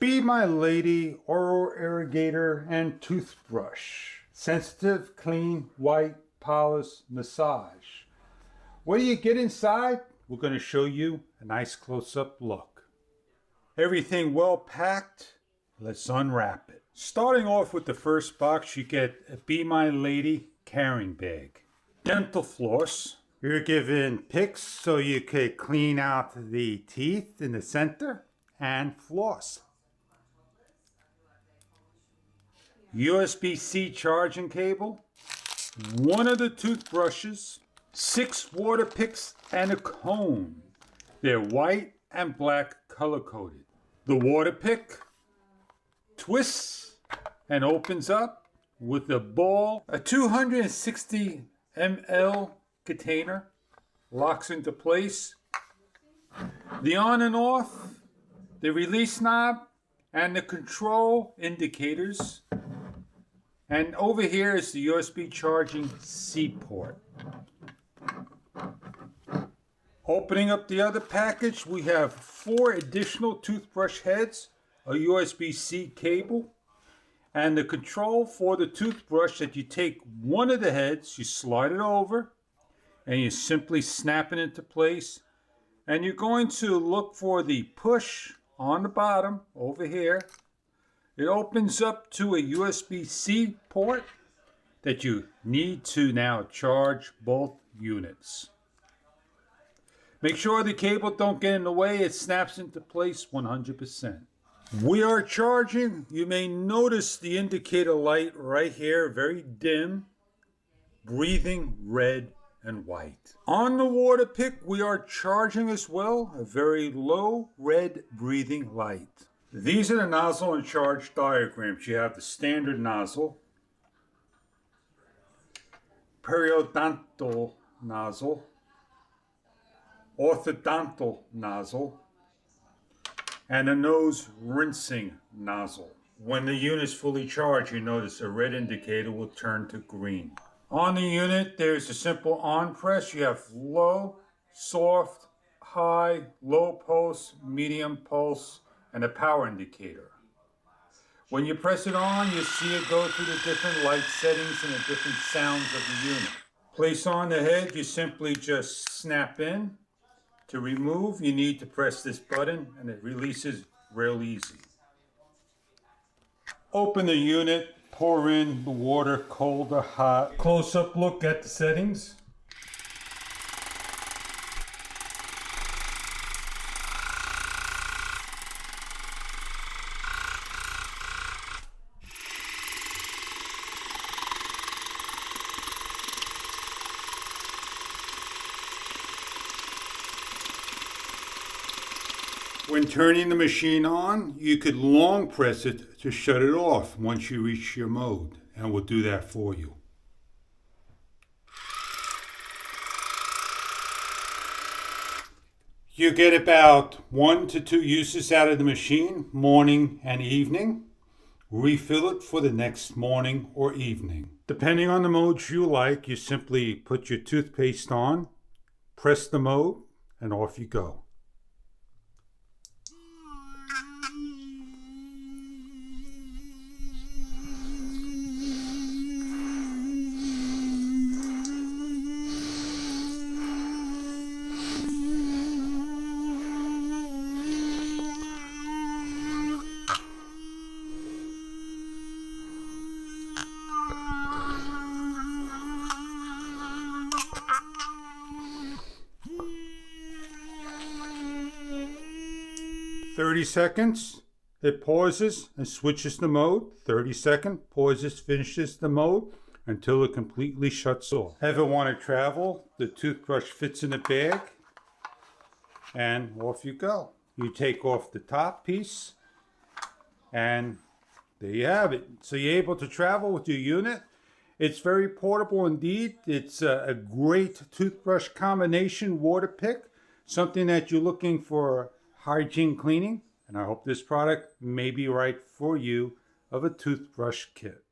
Be My Lady Oral Irrigator and Toothbrush. Sensitive, clean, white, polished massage. What do you get inside? We're going to show you a nice close-up look. Everything well packed. Let's unwrap it. Starting off with the first box, you get a Be My Lady carrying bag. Dental floss. You're given picks so you could clean out the teeth in the center and floss. USB-C charging cable, one of the toothbrushes, 6 water picks, and a comb. They're white and black color coded. The water pick twists and opens up with a ball. A 260 ml container locks into place. The on and off, the release knob, and the control indicators. And over here is the USB charging C port. Opening up the other package, we have 4 additional toothbrush heads, a USB-C cable, and the control for the toothbrush that you take one of the heads, you slide it over, and you simply snap it into place. And you're going to look for the push on the bottom over here. It opens up to a USB-C port that you need to now charge both units. Make sure the cable don't get in the way. It snaps into place 100%. We are charging. You may notice the indicator light right here, very dim, breathing red and white. On the water pick, we are charging as well, a very low red breathing light. These are the nozzle and charge diagrams. You have the standard nozzle, periodontal nozzle, orthodontal nozzle, and a nose rinsing nozzle. When the unit is fully charged, you notice a red indicator will turn to green. On the unit, there's a simple on press. You have low, soft, high, low pulse, medium pulse, and a power indicator. When you press it on, you see it go through the different light settings and the different sounds of the unit. Place on the head, you simply just snap in. To remove, you need to press this button and it releases real easy. Open the unit, pour in the water, cold or hot. Close-up look at the settings. When turning the machine on, you could long press it to shut it off once you reach your mode, and we'll do that for you. You get about 1 to 2 uses out of the machine, morning and evening. Refill it for the next morning or evening. Depending on the modes you like, you simply put your toothpaste on, press the mode, and off you go. "30 seconds, it pauses and switches the mode. 30 seconds, pauses, finishes the mode until it completely shuts off. Ever want to travel? The toothbrush fits in the bag and off you go. You take off the top piece and there you have it. So you're able to travel with your unit. It's very portable indeed. It's a great toothbrush combination water pick, something that you're looking for hygiene cleaning, and I hope this product may be right for you of a toothbrush kit.